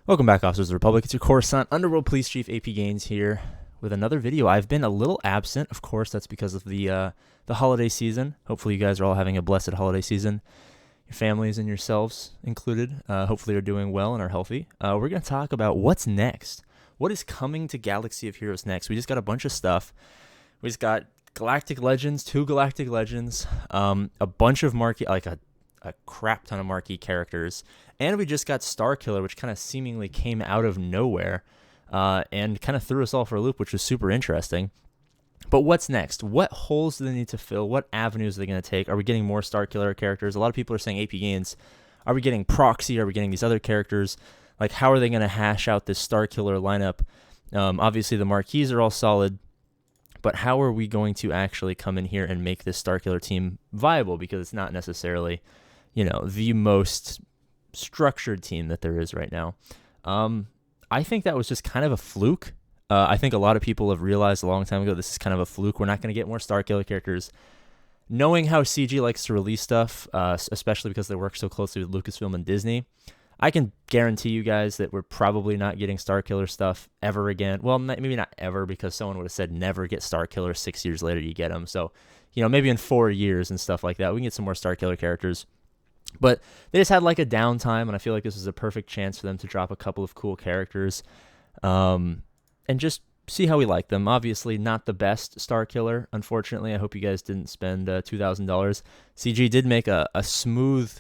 Welcome back, Officers of the Republic. It's your Coruscant Underworld Police Chief APGAINS here with another video. I've been a little absent. Of course, that's because of the holiday season. Hopefully you guys are all having a blessed holiday season. Your families and yourselves included. Hopefully you're doing well and are healthy. We're going to talk about what's next. What is coming to Galaxy of Heroes next? We just got a bunch of stuff. We just got Galactic Legends, 2 Galactic Legends, a bunch of marquee, like a crap ton of marquee characters. And we just got Starkiller, which kind of seemingly came out of nowhere and kind of threw us all for a loop, which was super interesting. But what's next? What holes do they need to fill? What avenues are they going to take? Are we getting more Starkiller characters? A lot of people are saying APGAINS. Are we getting Proxy? Are we getting these other characters? Like, how are they going to hash out this Starkiller lineup? Obviously, the marquees are all solid. But how are we going to actually come in here and make this Starkiller team viable? Because it's not necessarily, the most structured team that there is right now. I think that was just kind of a fluke. I think a lot of people have realized a long time ago this is kind of a fluke. We're not going to get more Starkiller characters. Knowing how CG likes to release stuff, especially because they work so closely with Lucasfilm and Disney, I can guarantee you guys that we're probably not getting Starkiller stuff ever again. Well, maybe not ever, because someone would have said never get Starkiller. 6 years later, you get them. So, maybe in 4 years and stuff like that, we can get some more Starkiller characters. But they just had like a downtime, and I feel like this was a perfect chance for them to drop a couple of cool characters and just see how we like them. Obviously, not the best Starkiller, unfortunately. I hope you guys didn't spend $2,000. CG did make a smooth,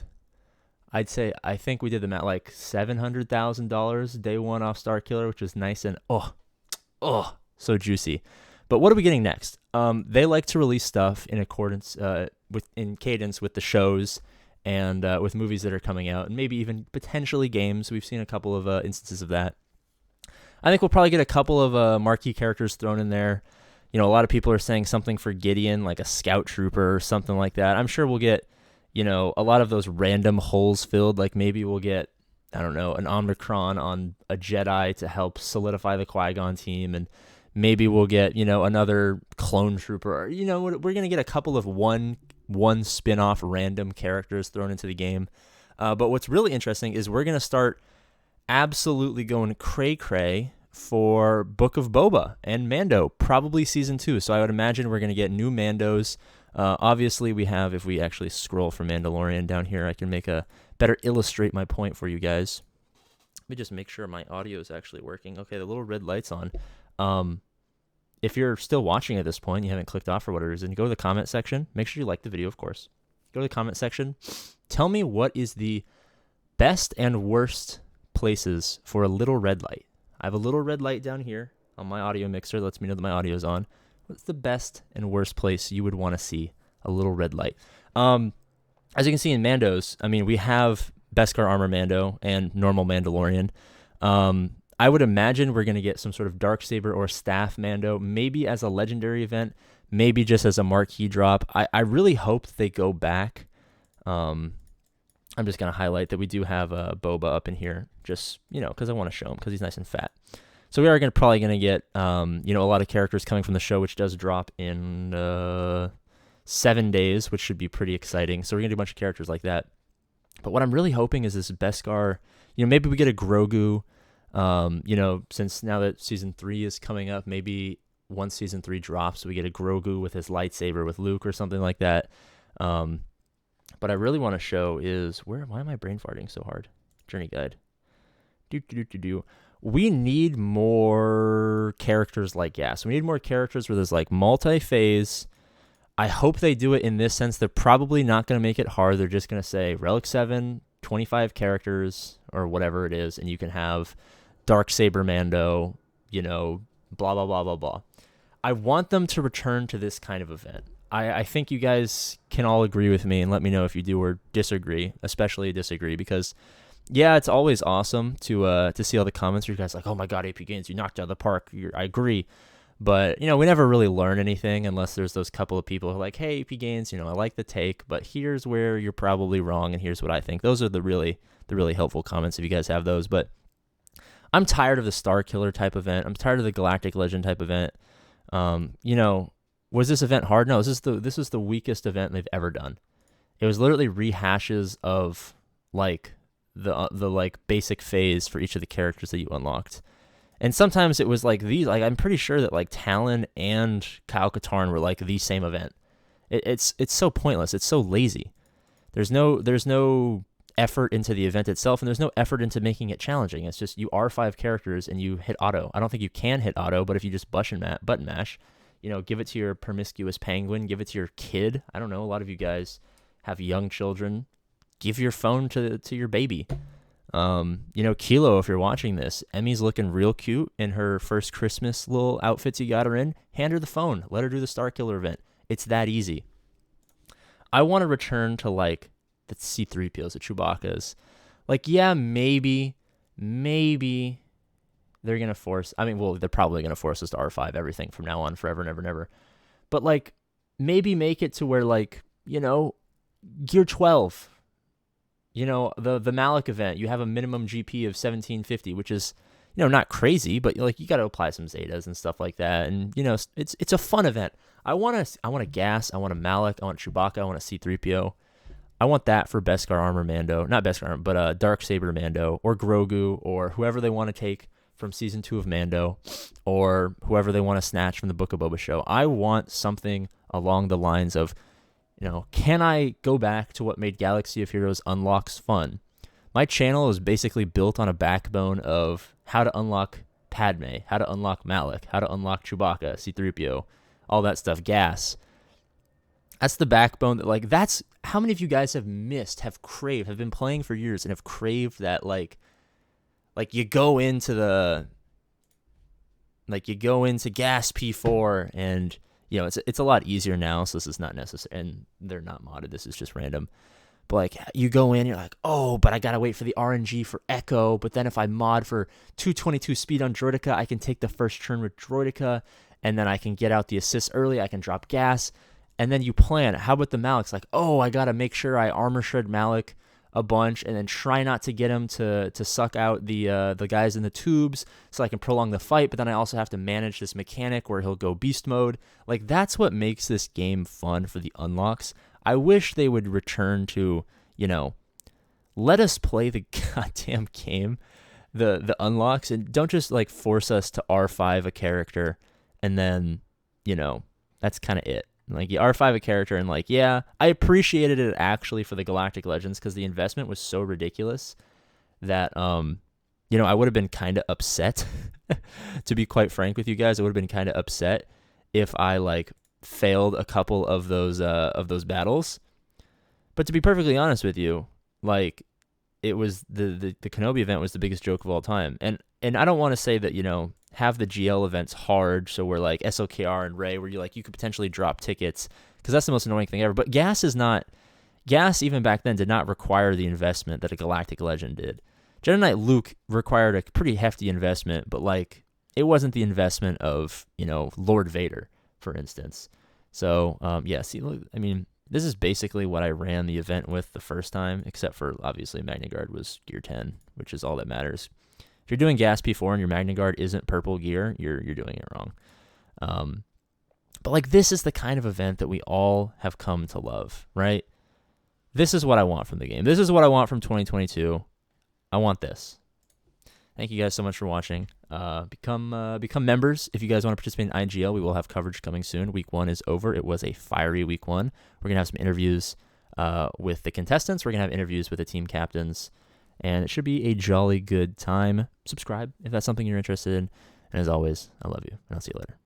I think we did them at like $700,000 day one off Starkiller, which was nice and so juicy. But what are we getting next? They like to release stuff in accordance in cadence with the shows and with movies that are coming out, and maybe even potentially games. We've seen a couple of instances of that. I think we'll probably get a couple of marquee characters thrown in there. A lot of people are saying something for Gideon, like a scout trooper or something like that. I'm sure we'll get, a lot of those random holes filled. Like maybe we'll get, I don't know, an Omicron on a Jedi to help solidify the Qui-Gon team, and maybe we'll get, another clone trooper. Or, we're going to get a couple of one spin-off random characters thrown into the game. But what's really interesting is we're going to start absolutely going cray-cray for Book of Boba and Mando, probably Season 2. So I would imagine we're going to get new Mandos. Obviously, we have, if we actually scroll for Mandalorian down here, I can better illustrate my point for you guys. Let me just make sure my audio is actually working. Okay, the little red light's on. If you're still watching at this point, you haven't clicked off for whatever reason, go to the comment section. Make sure you like the video, of course. Go to the comment section. Tell me what is the best and worst places for a little red light. I have a little red light down here on my audio mixer that lets me know that my audio is on. What's the best and worst place you would want to see a little red light? As you can see in Mandos, we have Beskar Armor Mando and normal Mandalorian. I would imagine we're going to get some sort of Darksaber or Staff Mando, maybe as a legendary event, maybe just as a marquee drop. I really hope that they go back. I'm just going to highlight that we do have Boba up in here, just, because I want to show him, because he's nice and fat. So we are probably going to get, a lot of characters coming from the show, which does drop in 7 days, which should be pretty exciting. So we're going to do a bunch of characters like that. But what I'm really hoping is this Beskar, maybe we get a Grogu. Since now that Season 3 is coming up, maybe once Season 3 drops, we get a Grogu with his lightsaber with Luke or something like that. But I really want to show is, why am I brain farting so hard? Journey guide. We need more characters like Gas. We need more characters where there's like multi-phase. I hope they do it in this sense. They're probably not going to make it hard. They're just going to say Relic 7, 25 characters or whatever it is, and you can have Darksaber Mando, blah, blah, blah, blah, blah. I want them to return to this kind of event. I think you guys can all agree with me, and let me know if you do or disagree, especially disagree, because, yeah, it's always awesome to see all the comments where you guys are like, oh my god, APGAINS, you knocked out of the park. I agree. But, we never really learn anything unless there's those couple of people who are like, hey, APGAINS, I like the take, but here's where you're probably wrong, and here's what I think. Those are the really helpful comments if you guys have those. But I'm tired of the Starkiller type event. I'm tired of the Galactic Legend type event. Was this event hard? No, this is the weakest event they've ever done. It was literally rehashes of like the like basic phase for each of the characters that you unlocked. And sometimes it was like these, like I'm pretty sure that like Talon and Kyle Katarn were like the same event. It's so pointless. It's so lazy. There's no effort into the event itself, and there's no effort into making it challenging. It's just you R5 characters and you hit auto. I don't think you can hit auto, but if you just button mash, give it to your promiscuous penguin, give it to your kid. I don't know. A lot of you guys have young children. Give your phone to your baby. Kilo, if you're watching this, Emmy's looking real cute in her first Christmas little outfits you got her in. Hand her the phone. Let her do the Star Killer event. It's that easy. I want to return to like the C-3POs, the Chewbacca's. Like, yeah, maybe they're going to force, they're probably going to force us to R5 everything from now on, forever and ever and ever. But like, maybe make it to where like, Gear 12, the Malik event, you have a minimum GP of 1750, which is, not crazy, but like you got to apply some Zetas and stuff like that. And, it's a fun event. I want a Gas, I want a Malik, I want Chewbacca, I want a C-3PO. I want that for Beskar Armor Mando, not Beskar Armor, but Darksaber Mando, or Grogu, or whoever they want to take from Season 2 of Mando, or whoever they want to snatch from the Book of Boba show. I want something along the lines of, can I go back to what made Galaxy of Heroes unlocks fun? My channel is basically built on a backbone of how to unlock Padme, how to unlock Malik, how to unlock Chewbacca, C-3PO, all that stuff, Gas. That's the backbone that that's how many of you guys have craved, have been playing for years and have craved that like you go into Gas P4 and it's a lot easier now, so this is not necessary, and they're not modded, this is just random. But like you go in, you're like, oh, but I gotta wait for the RNG for Echo, but then if I mod for 222 speed on Droideka, I can take the first turn with Droideka, and then I can get out the assist early, I can drop Gas. And then you plan, how about the Malik's like, oh, I got to make sure I armor shred Malik a bunch and then try not to get him to suck out the guys in the tubes so I can prolong the fight. But then I also have to manage this mechanic where he'll go beast mode. Like, that's what makes this game fun for the unlocks. I wish they would return to, let us play the goddamn game, the unlocks, and don't just like force us to R5 a character and then, that's kind of it. Like, you R5 a character and like, yeah, I appreciated it actually for the Galactic Legends because the investment was so ridiculous that, I would have been kind of upset, to be quite frank with you guys. I would have been kind of upset if I like failed a couple of those battles. But to be perfectly honest with you, like, it was the Kenobi event was the biggest joke of all time. And I don't want to say that, have the GL events hard, so we're like SOKR and Rey, where you could potentially drop tickets, because that's the most annoying thing ever. But Gas even back then did not require the investment that a Galactic Legend did. Jedi Knight Luke required a pretty hefty investment, but like it wasn't the investment of Lord Vader, for instance. So this is basically what I ran the event with the first time, except for obviously Magna Guard was gear 10, which is all that matters. If you're doing Gas P4 and your Magna Guard isn't purple gear, you're doing it wrong. But like, this is the kind of event that we all have come to love, right? This is what I want from the game. This is what I want from 2022. I want this. Thank you guys so much for watching. Become members if you guys want to participate in IGL. We will have coverage coming soon. Week 1 is over. It was a fiery week 1. We're gonna have some interviews with the contestants. We're gonna have interviews with the team captains. And it should be a jolly good time. Subscribe if that's something you're interested in. And as always, I love you, and I'll see you later.